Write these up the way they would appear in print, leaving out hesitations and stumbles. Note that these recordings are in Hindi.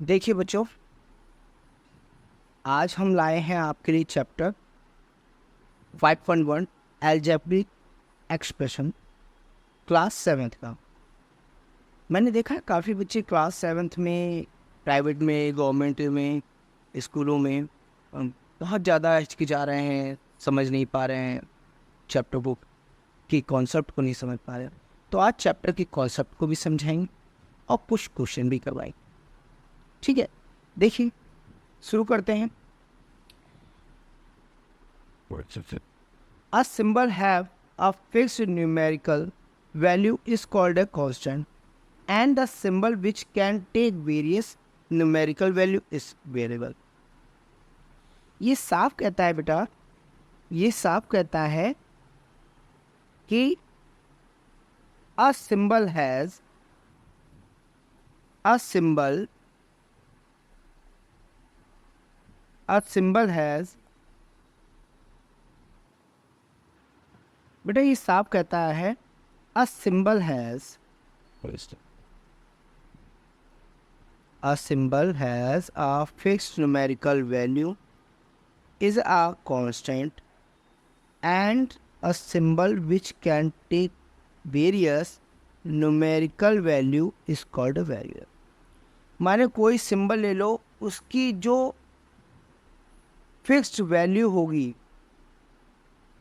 देखिए बच्चों, आज हम लाए हैं आपके लिए chapter 5.1 algebraic expression class 7th का। मैंने देखा है काफ़ी बच्चे क्लास 7th में प्राइवेट में, गवर्नमेंट में, स्कूलों में बहुत ज़्यादा हिचकिचा रहे हैं, समझ नहीं पा रहे हैं, चैप्टर बुक की कॉन्सेप्ट को नहीं समझ पा रहे हैं। तो आज चैप्टर की कॉन्सेप्ट को भी समझाएंगे और कुछ क्वेश्चन भी करवाएंगे। ठीक है, देखिए शुरू करते हैं। A symbol have a fixed numerical value is called a constant, and the symbol which can take various numerical value is variable. ये साफ कहता है बेटा, ये साफ कहता है कि a symbol has बेटा ये साफ कहता है a symbol has a fixed numerical value is a constant, and a symbol which can take various numerical value is called a variable. माने कोई सिंबल ले लो, उसकी जो फिक्स्ड वैल्यू होगी,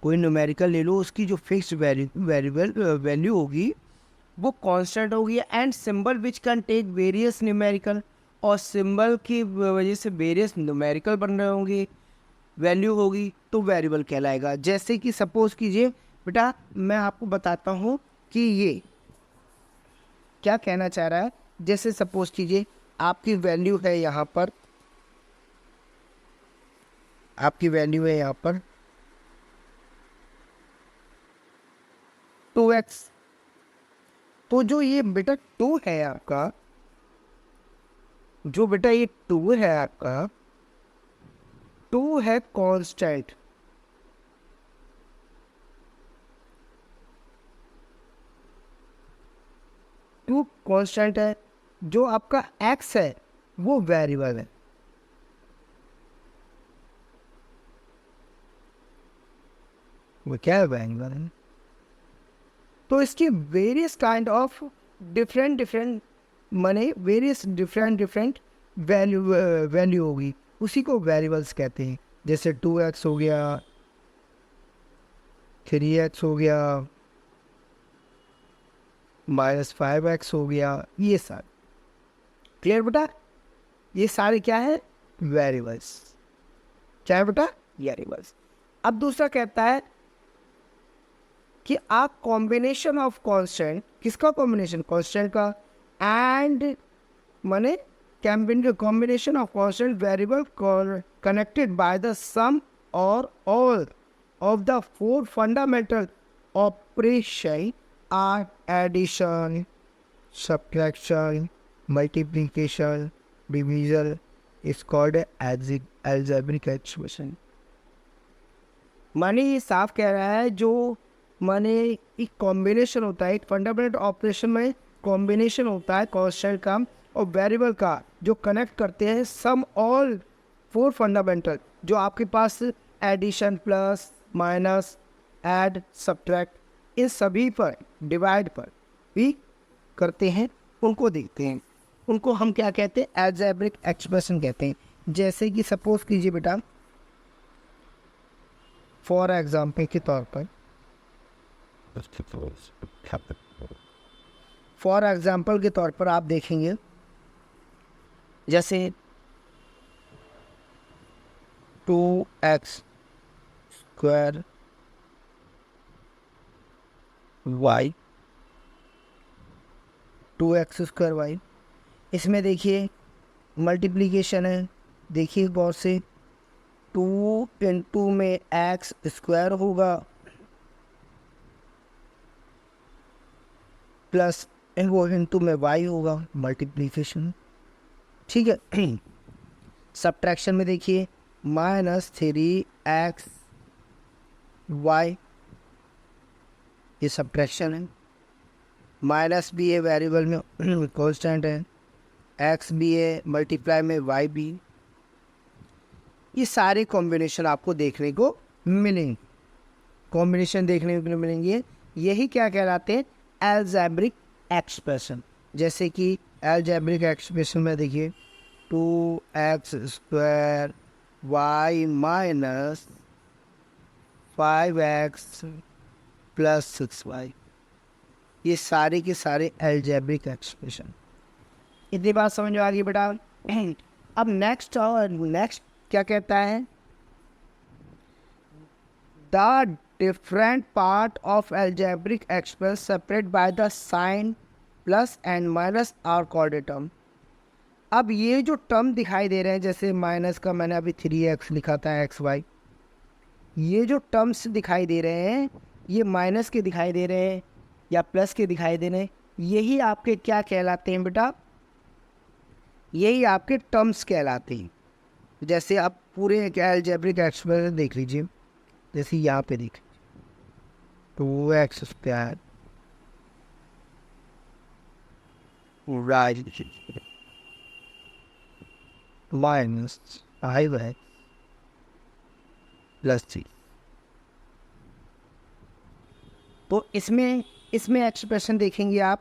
कोई न्यूमेरिकल ले लो, उसकी जो फिक्स्ड वैल्यू होगी वो कांस्टेंट होगी, and symbol which can take various numerical, और सिंबल की वजह से वेरियस न्यूमेरिकल बन रहे होंगे, वैल्यू होगी तो वेरिएबल कहलाएगा। जैसे कि सपोज कीजिए बेटा, मैं आपको बताता हूँ कि ये क्या कहना चाह रहा है। जैसे सपोज कीजिए आपकी वैल्यू है यहाँ पर, आपकी वैल्यू है यहाँ पर 2x। तो जो ये बेटा 2 है आपका, जो बेटा ये 2 है आपका, 2 है कांस्टेंट, टू कांस्टेंट है। जो आपका x है वो वेरिएबल है। वो क्या है? वेरिएबल है। तो इसकी वेरियस काइंड ऑफ डिफरेंट माने वेरियस डिफरेंट वैल्यू होगी, उसी को वेरिएबल्स कहते हैं। जैसे 2x हो गया, 3x हो गया, -5x हो गया, ये सारे। क्लियर बेटा? ये सारे क्या है? वेरिएबल्स। क्या है बेटा? वेरिएबल्स। अब दूसरा कहता है कि आ कॉम्बिनेशन ऑफ कांस्टेंट, किसका कॉम्बिनेशन? कांस्टेंट का, एंड माने combination of constant variable connected by the sum और all of the 4 fundamental operation are addition, subtraction, multiplication, division is called algebraic expression. माने ये साफ कह रहा है, जो माने एक कॉम्बिनेशन होता है, एक फंडामेंटल ऑपरेशन में कॉम्बिनेशन होता है कांस्टेंट का और वेरिएबल का, जो कनेक्ट करते हैं सम ऑल 4 फंडामेंटल, जो आपके पास addition, plus, minus, add, subtract, इन सभी पर, डिवाइड पर भी करते हैं, उनको देखते हैं। उनको हम क्या कहते हैं? अलजेब्रिक एक्सप्रेशन कहते हैं। जैसे कि सपोज कीजिए बेटा, फॉर एग्जाम्पल के तौर पर, आप देखेंगे जैसे 2x square y, 2x square y, इसमें देखिए मल्टीप्लिकेशन है। देखिए गौर से, 2 इंटू में x स्क्वायर होगा, प्लस वो इंटू में y होगा, मल्टीप्लिकेशन। ठीक है। सब्ट्रैक्शन में देखिए -3x y, ये सब्ट्रैक्शन है। माइनस भी है वेरिएबल में, कांस्टेंट है। एक्स भी है, मल्टीप्लाई में वाई भी। ये सारे कॉम्बिनेशन आपको देखने को मिलेंगे, कॉम्बिनेशन देखने को मिलेंगे। यही क्या कहलाते हैं, एल्जेब्रिक एक्सप्रेशन। जैसे कि एल्जेब्रिक एक्सप्रेशन में देखिए 2x² y minus 5x plus 6y, ये सारे के सारे एल्जेब्रिक एक्सप्रेशन। इतनी बात समझ में आ गई बेटा। अब नेक्स्ट क्या कहता है, the different part of algebraic expression separate by the sign plus and minus are called a term. अब ये जो टर्म दिखाई दे रहे हैं, जैसे माइनस का मैंने अभी 3x लिखा था xy, ये जो टर्म्स दिखाई दे रहे हैं, ये माइनस के दिखाई दे रहे हैं या प्लस के दिखाई दे रहे हैं, यही आपके क्या कहलाते हैं बेटा, यही आपके टर्म्स कहलाते हैं। जैसे आप पूरे एल्जेब्रिक एक्सप्रेशन देख लीजिए, जैसे यहाँ पे देख 2x² right minus 5x plus 3। तो इसमें एक्सप्रेशन देखेंगे आप,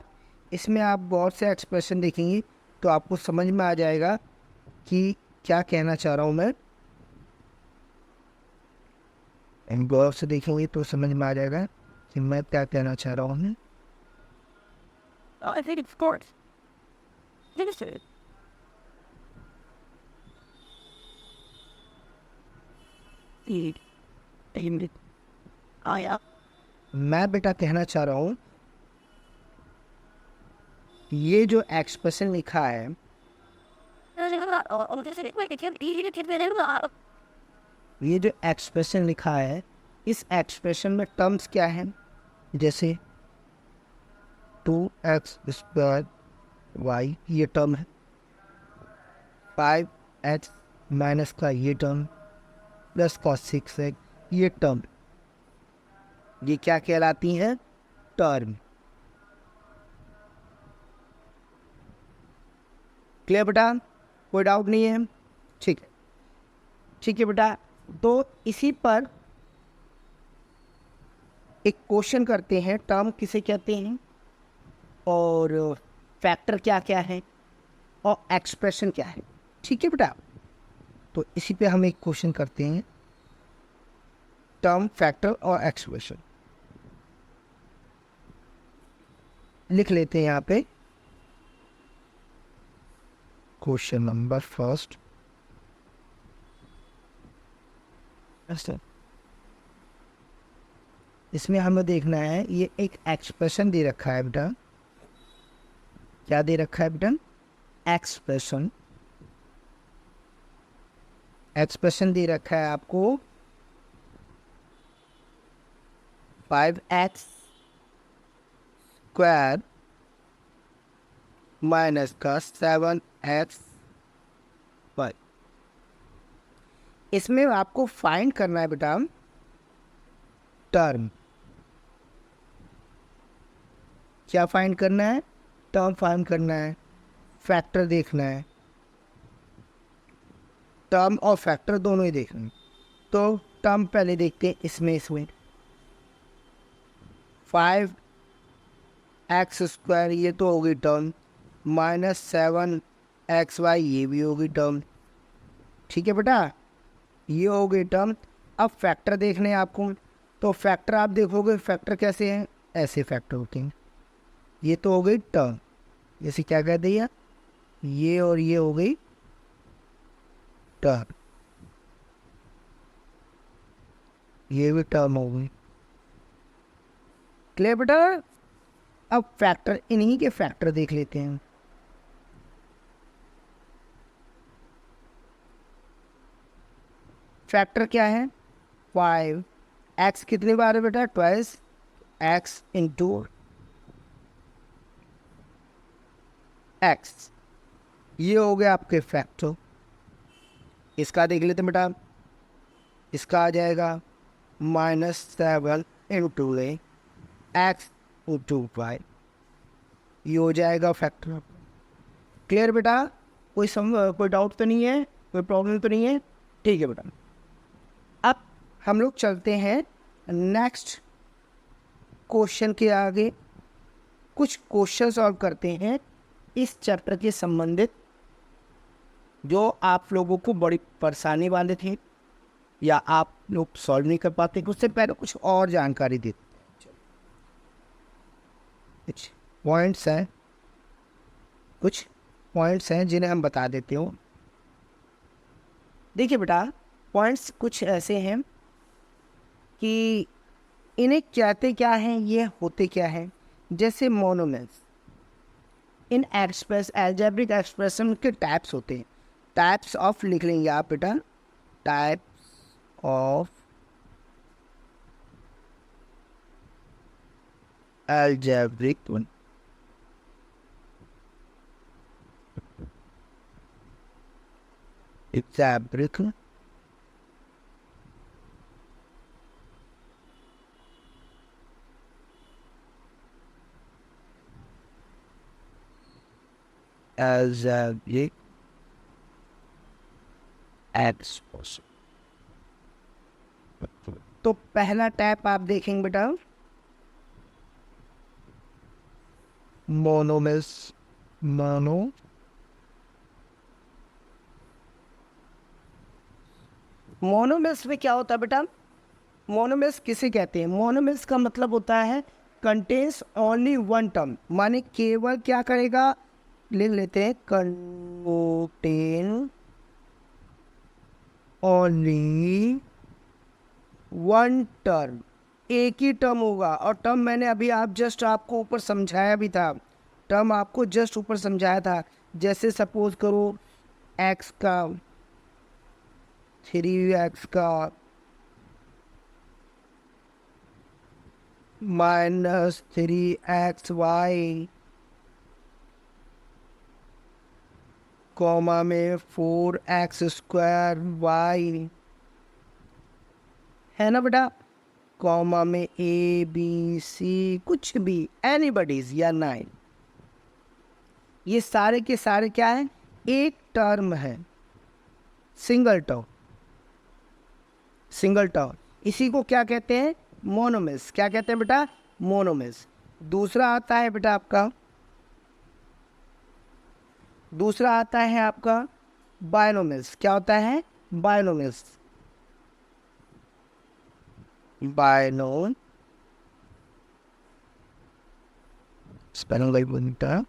इसमें आप बहुत से एक्सप्रेशन देखेंगे तो आपको समझ में आ जाएगा कि क्या कहना चाह रहा हूँ मैं। गौर से देखेंगे तो समझ में आ जाएगा कि मैं क्या कहना चाह रहा हूँ। I think it's course. Finish it. Yeah. मैं बेटा कहना चाह रहा हूँ, ये जो एक्सप्रेशन लिखा है, ये जो एक्सप्रेशन लिखा है, इस एक्सप्रेशन में टर्म्स क्या हैं, जैसे 2x² y ये टर्म है, 5x माइनस का ये टर्म प्लस cos 6x ये टर्म, ये क्या कहलाती हैं, टर्म। क्लियर बेटा, कोई डाउट नहीं है, ठीक है, ठीक है बेटा। तो इसी पर एक क्वेश्चन करते हैं, टर्म किसे कहते हैं और फैक्टर क्या क्या है और एक्सप्रेशन क्या है, ठीक है बेटा। तो इसी पे हम एक क्वेश्चन करते हैं, टर्म, फैक्टर और एक्सप्रेशन। लिख लेते हैं यहाँ पे क्वेश्चन नंबर फर्स्ट। इसमें हमें देखना है, ये एक एक्सप्रेशन दे रखा है बेटा, क्या दे रखा है बेटा, एक्सप्रेशन। एक्सप्रेशन दे रखा है आपको 5x² माइनस का 7x। इसमें आपको फाइंड करना है बेटा टर्म। क्या फाइंड करना है, टर्म फाइंड करना है, फैक्टर देखना है, टर्म और फैक्टर दोनों ही देखना है। तो टर्म पहले देखते हैं, इसमें 5x² ये तो होगी टर्म, माइनस 7xy ये भी होगी टर्म, ठीक है बेटा, ये हो गई टर्म। अब फैक्टर देखने हैं आपको, तो फैक्टर आप देखोगे, फैक्टर कैसे हैं, ऐसे फैक्टर होते हैं। ये तो हो गई टर्म, जैसे क्या कह दिया, ये और ये हो गई टर्म, ये भी टर्म हो गई। क्लियर बेटा। अब फैक्टर, इन्हीं के फैक्टर देख लेते हैं। फैक्टर क्या है, 5x कितनी बार है बेटा, ट्वाइस x इंटू x, ये हो गया आपके फैक्टर। इसका देख लेते हैं बेटा, इसका आ जाएगा -7 इंटू x इंटू y, ये हो जाएगा फैक्टर। क्लियर बेटा? कोई डाउट तो नहीं है, कोई प्रॉब्लम तो नहीं है? ठीक है बेटा। अब हम लोग चलते हैं नेक्स्ट क्वेश्चन के आगे। कुछ क्वेश्चन सॉल्व करते हैं इस चैप्टर के संबंधित, जो आप लोगों को बड़ी परेशानी वाले थे या आप लोग सॉल्व नहीं कर पाते। उससे पहले कुछ और जानकारी देते हैं। कुछ पॉइंट्स हैं जिन्हें हम बता देते हो। देखिए बेटा, पॉइंट्स कुछ ऐसे हैं कि इन्हें कहते क्या हैं, ये होते क्या हैं। जैसे मोनोमिल्स, इन एल्जेब्रिक एक्सप्रेशन के टाइप्स होते हैं। टाइप्स ऑफ लिख लेंगे आप बेटा, types of algebraic algebraic expression। तो पहला टाइप आप देखेंगे बेटा मोनोमिल्स। मोनोमिल्स में क्या होता है बेटा? मोनोमिल्स किसे कहते हैं? मोनोमिल्स का मतलब होता है कंटेन्स ओनली वन टर्म, माने केवल क्या करेगा, लिख लेते हैं कंटेन ओनली वन टर्म, एक ही टर्म होगा। और टर्म मैंने अभी आपको ऊपर समझाया भी था, टर्म आपको जस्ट ऊपर समझाया था। जैसे सपोज करो एक्स का 3x का -3xy कॉमा में 4x² है ना बेटा, कॉमा में ABC, कुछ भी, एनीबडीज या 9, ये सारे के सारे क्या है, एक टर्म है, सिंगल टर्म। इसी को क्या कहते हैं? मोनोमिल्स। क्या कहते हैं बेटा? मोनोमिल्स। दूसरा आता है बेटा आपका बायनोमिल्स। क्या होता है? बायनोमिल्स। स्पेलिंग लाइक बनता है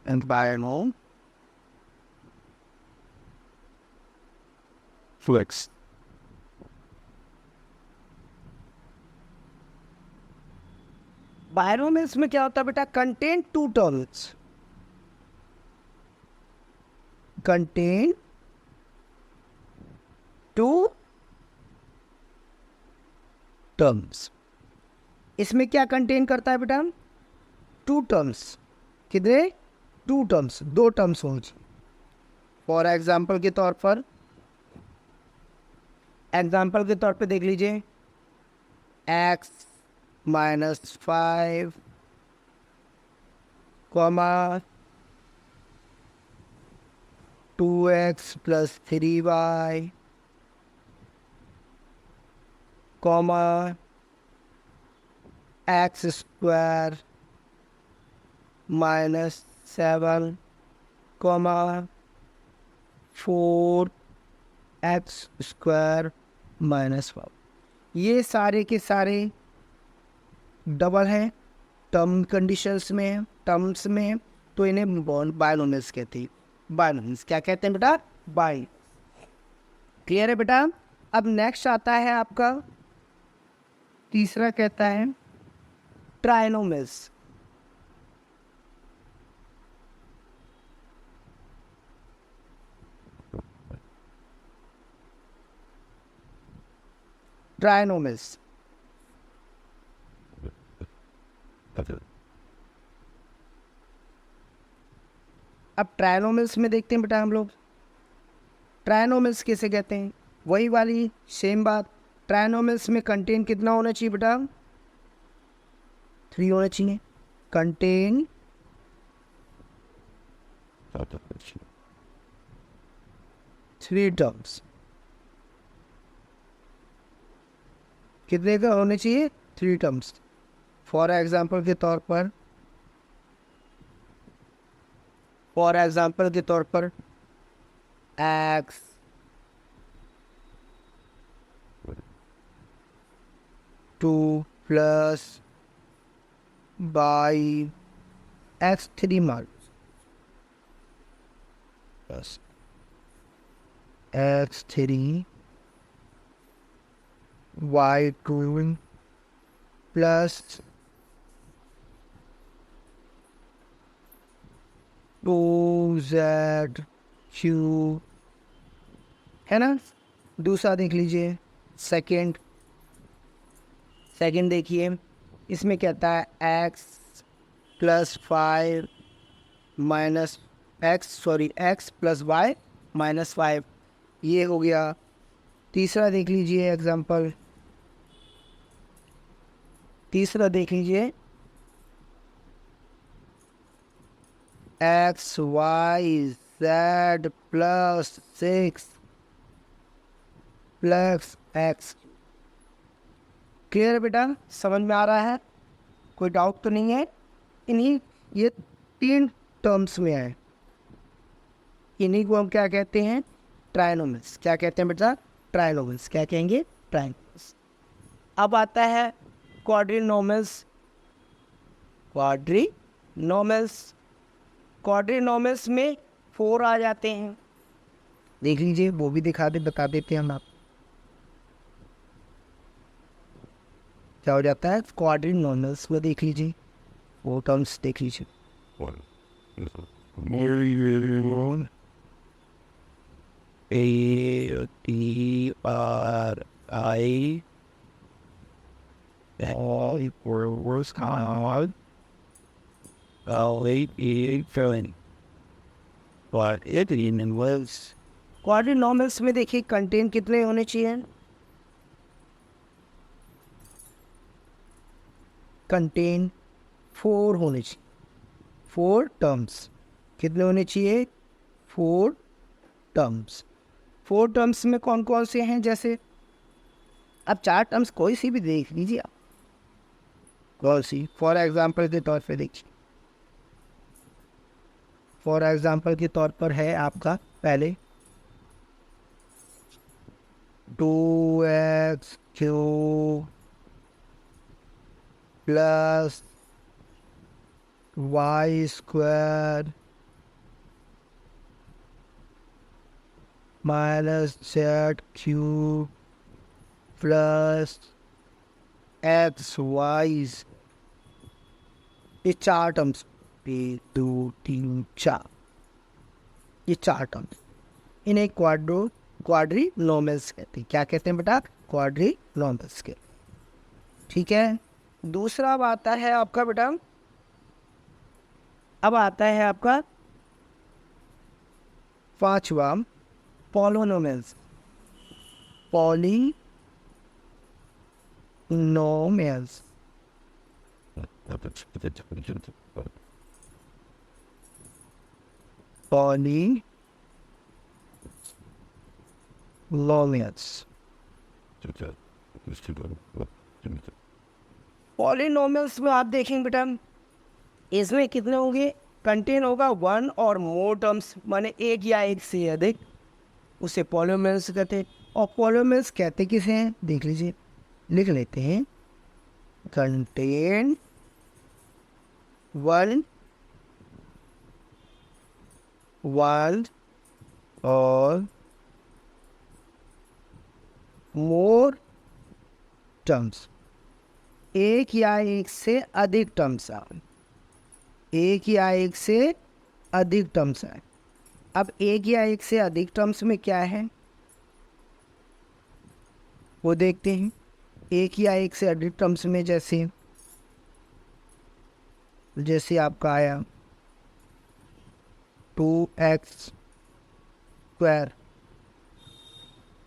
and flex। बायनोमिल्स में क्या होता है बेटा? Contain two terms, contain two terms. इसमें क्या कंटेन करता है बेटा? Two terms. कितने? टू टर्म्स, दो टर्म्स होंगे। फॉर एग्जाम्पल के तौर पे देख लीजिए, x -5 comma 2x + 3y comma x² -7 comma 4x² -5। ये सारे के सारे डबल हैं टर्म्स में, तो इन्हें बायनोमिल्स कहते हैं। बायनोमिल्स क्या कहते हैं बेटा? बाय। क्लियर है बेटा? अब नेक्स्ट आता है आपका तीसरा, कहता है ट्राइनोमिल्स। अब ट्राइनोमिल्स में देखते हैं बेटा हम लोग, ट्राइनोमिल्स किसे कहते हैं? वही वाली सेम बात, ट्राइनोमिल्स में कंटेन कितना होना चाहिए बेटा? 3 होने चाहिए। Contain 3 terms. कितने का होने चाहिए? 3 टर्म्स। फॉर एग्जाम्पल के तौर पर x two plus by x3 मान plus x3 y2 plus 2z3 है ना। दूसरा देख लीजिए, सेकंड देखिए, इसमें कहता है x plus 5 minus x plus y minus 5, ये हो गया। तीसरा देख लीजिए एग्जाम्पल, देख लीजिए, X Y Z plus 6 plus X. Clear है बेटा? समझ में आ रहा है? कोई डाउट तो नहीं है? ये 3 टर्म्स में है। इन्हीं को हम क्या कहते हैं? ट्राइनोमियल्स। क्या कहते हैं बेटा? ट्राइनोमियल्स। क्या कहेंगे? ट्राइनोमियल्स। अब आता है क्वाड्रिनोमियल्स। क्वाड्रिनोमियल्स में 4 आ जाते हैं। देख लीजिए, वो भी बता देते हैं हम आप। क्या हो जाता है क्वाड्रिनोमियल्स में? देख लीजिए, वो टर्म्स देख लीजिए। A-T-R-I words count filling but it in words। क्वाड्रिनोमियल्स में देखिए कंटेन कितने होने चाहिए? कंटेन 4 होने चाहिए। 4 टर्म्स। कितने होने चाहिए? 4 टर्म्स। 4 टर्म्स में कौन कौन से हैं? जैसे अब 4 टर्म्स कोई सी भी देख लीजिए आप, कौन सी। फॉर एग्जाम्पल के तौर पे देखिए, फॉर एग्जाम्पल के तौर पर है आपका पहले 2x³ plus y² minus z³ plus xy। ये 4 टर्म्स, 1 2 3 4, ये 4 टर्म्स, इन्हें क्वाड्रिनोमियल्स कहते हैं। क्या कहते हैं बेटा? क्वाड्रिनोमियल्स के। ठीक है। दूसरा अब आता है आपका बेटा, अब आता है आपका 5वां पॉलिनोमियल्स। पॉलिनोमियल्स पॉलिनोमियल्स में आप देखेंगे बेटा, इसमें कितने होंगे? कंटेन होगा 1 और मोर टर्म्स, माने एक या एक से अधिक, उसे पॉलिनोमियल्स कहते हैं। और पॉलिनोमियल्स कहते किसे हैं? देख लीजिए, लिख लेते हैं। कंटेन 1 और मोर टर्म्स, एक या एक से अधिक टर्म्स आए, एक या एक से अधिक टर्म्स आए। अब एक या एक से अधिक टर्म्स में क्या है वो देखते हैं। एक या एक से अधिक टर्म्स में जैसे आपका आया 2x²,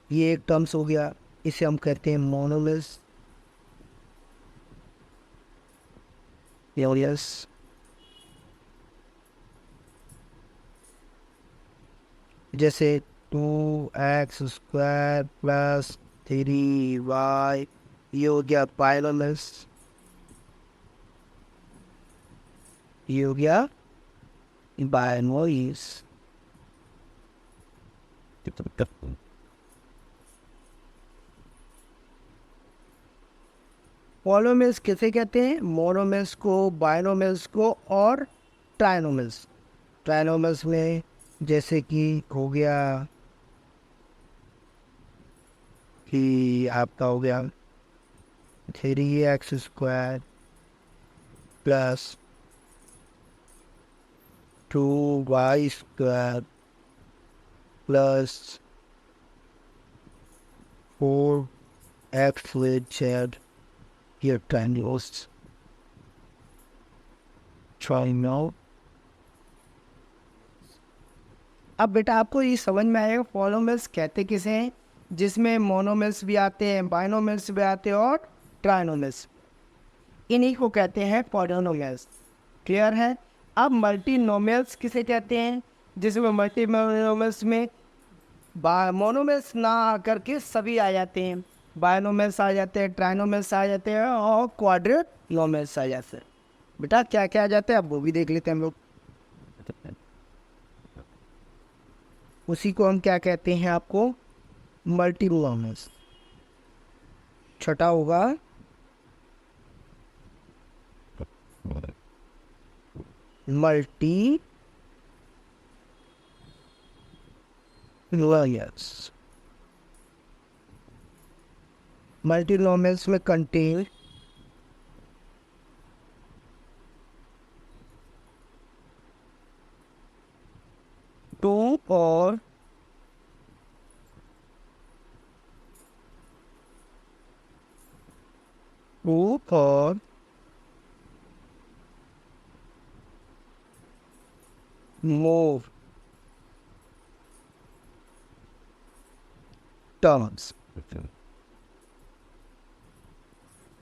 ये एक टर्म्स हो गया, इसे हम कहते हैं मोनोमियल्स। एलियस जैसे 2x² प्लस 3y, ये हो गया बायनोमियल्स, ये हो गया बायनोमियल्स। पॉलिनोमियल्स किसे कहते हैं? मोनोमियल्स को, बायनोमियल्स को और ट्राइनोमियल्स। ट्राइनोमियल्स में जैसे कि हो गया कि आपका हो गया 3x² plus 2y² plus 4x² ये ट्राइनोमियल्स। अब बेटा आपको ये समझ में आएगा पॉलिनोमियल्स कहते किसे हैं, जिसमें मोनोमियल्स भी आते हैं, बाइनोमियल्स भी आते हैं और ट्राइनोमियल्स, इन्हीं को कहते हैं पॉलिनोमियल्स। क्लियर है? अब मल्टीनोमियल्स किसे कहते हैं? जिसमें मल्टीनोमियल्स में मोनोमियल्स ना आकर के सभी आ जाते हैं, बाइनोमियल्स आ जाते हैं, ट्राइनोमियल्स आ जाते हैं और क्वाड्रिनोमियल्स आ जाते हैं। बेटा क्या क्या आ जाता है अब वो भी देख लेते हैं हम लोग। उसी को हम क्या कहते हैं आपको? मल्टीनोमियल्स। छठा होगा मल्टी नोमियल्स। मल्टीनोमियल्स में कंटेन टू और मोर टर्म्स।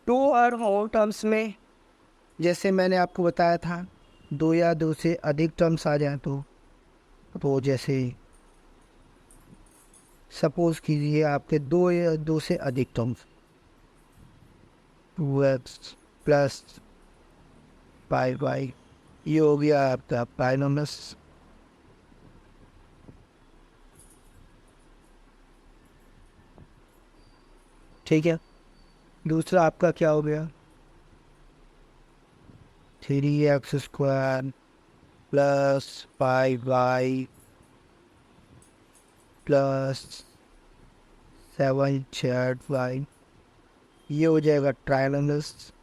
टू और मोर टर्म्स में जैसे मैंने आपको बताया था, दो या दो से अधिक टर्म्स आ जाए तो जैसे सपोज कीजिए आपके दो या दो से अधिक टर्म्स, 2x प्लस 5y, ये हो गया आपका बाइनोमियल्स। ठीक है, दूसरा आपका क्या हो गया? 3x² plus 5y plus 7z, ये हो जाएगा ट्राइनोमियल्स।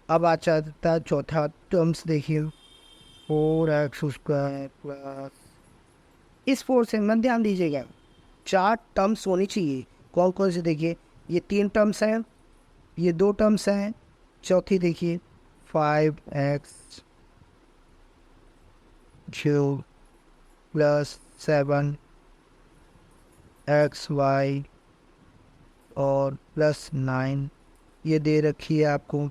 अब आ जाता है चौथा टर्म्स, देखिए 4x² प्लस, इस 4 से मत ध्यान दीजिएगा, 4 टर्म्स होनी चाहिए। कौन कौन से? देखिए ये 3 टर्म्स हैं, ये 2 टर्म्स हैं, चौथी देखिए 5x³ प्लस 7xy और प्लस 9, ये दे रखी है आपको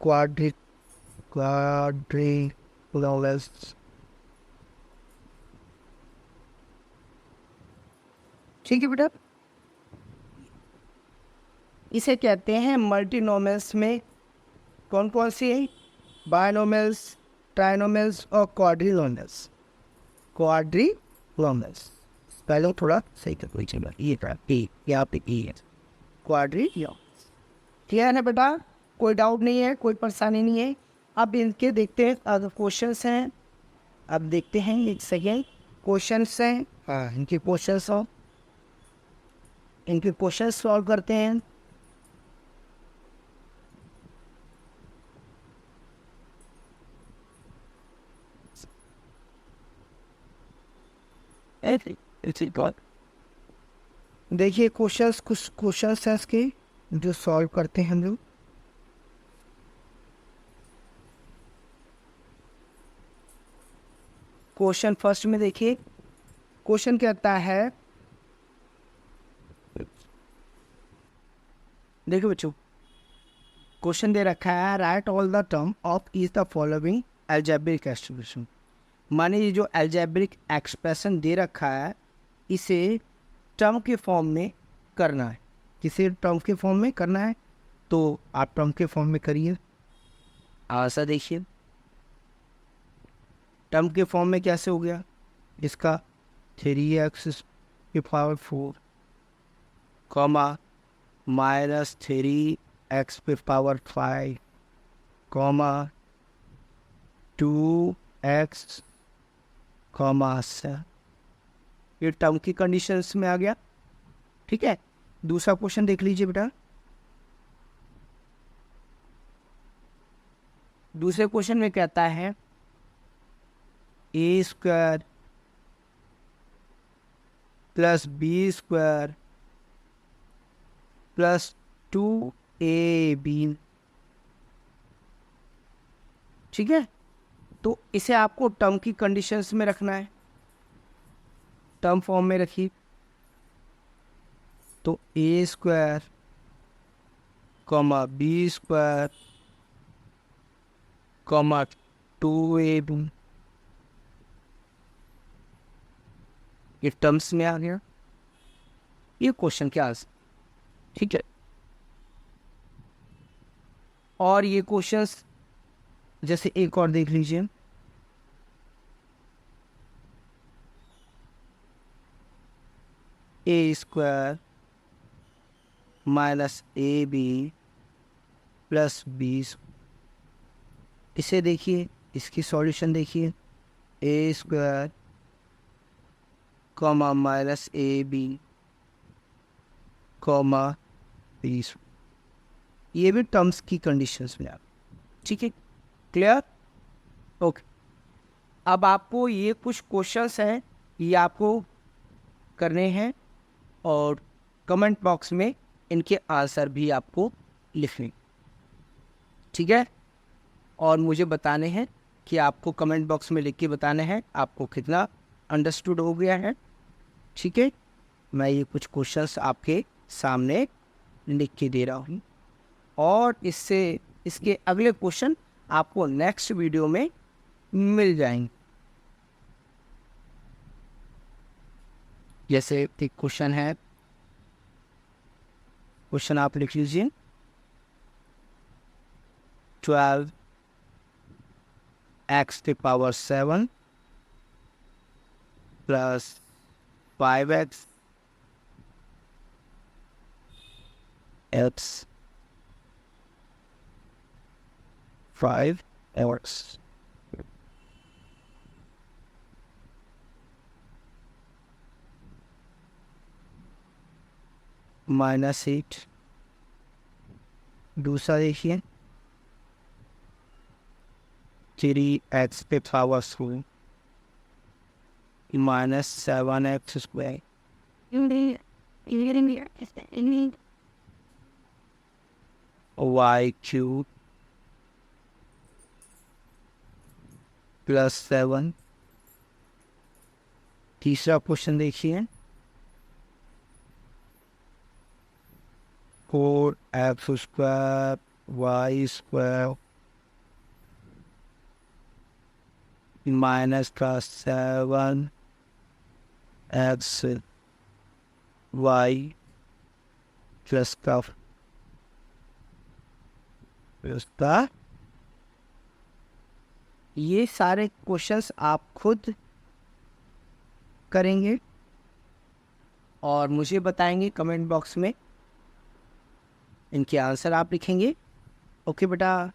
क्वाड्रिनोमियल्स। ठीक है बेटा, इसे कहते हैं मल्टीनोमियल्स में कौन कौन सी है? बाइनोमियल्स, ट्राइनोमियल्स और क्वाड्रिनोमियल्स। क्वाड्रिनोमियल्स पहले थोड़ा सही कर लीजिएगा, ये यहाँ पे ई है, क्वाड्रिनोमियल्स। क्लियर है बेटा? कोई डाउट नहीं है, कोई परेशानी नहीं है। अब इनके देखते हैं अगर क्वेश्चंस हैं, अब देखते हैं एक सेकेंड, क्वेश्चंस हैं, हाँ इनके क्वेश्चन सॉल्व करते हैं। देखिए क्वेश्चंस, कुछ क्वेश्चंस हैं इसके जो सॉल्व करते हैं हम लोग। क्वेश्चन फर्स्ट में देखिए, क्वेश्चन कहता है, देखो बच्चों, क्वेश्चन दे रखा है right all the term of each the following algebraic expression. माने ये जो अलजेब्रिक एक्सप्रेशन दे रखा है इसे टर्म के फॉर्म में करना है। किसे टर्म के फॉर्म में करना है? तो आप टर्म के फॉर्म में करिए। आंसर देखिए, टर्म के फॉर्म में कैसे हो गया इसका 3x की पावर 4 कॉमा माइनस 3x की पावर 5 कॉमा 2x कॉमा 7। ये टर्म की कंडीशंस में आ गया। ठीक है, दूसरा क्वेश्चन देख लीजिए बेटा। दूसरे क्वेश्चन में कहता है A square plus B square plus 2ab। ठीक है, तो इसे आपको टर्म की कंडीशंस में रखना है, टर्म फॉर्म में रखिए। तो A square comma B square comma 2ab ये टर्म्स में आ गया। ये क्वेश्चन के आंसर। ठीक है, और ये क्वेश्चंस जैसे एक और देख लीजिए। A square minus A B plus B, इसे देखिए, इसकी सॉल्यूशन देखिए। A square comma minus A B comma B, ये भी टर्म्स की कंडीशंस में आप। ठीक है, क्लियर? ओके, अब आपको ये कुछ क्वेश्चंस हैं ये आपको करने हैं और कमेंट बॉक्स में इनके आंसर भी आपको लिखने। ठीक है, और मुझे बताने हैं कि आपको कमेंट बॉक्स में लिख के बताने हैं आपको कितना अंडरस्टूड हो गया है। ठीक है, मैं ये कुछ क्वेश्चंस आपके सामने लिख के दे रहा हूँ और इसके अगले क्वेश्चन आपको नेक्स्ट वीडियो में मिल जाएंगे। जैसे एक क्वेश्चन है, क्वेश्चन आप लिख लीजिए 12x की power 7 plus 5x x 5x -8। दूसरा देखिए 3x पे power 4 -7x square y cube plus 7। तीसरा क्वेश्चन देखिए 4x square y square minus का 7x y प्लस का ये सारे क्वेश्चंस आप खुद करेंगे और मुझे बताएंगे कमेंट बॉक्स में, इनके आंसर आप लिखेंगे। ओके बेटा।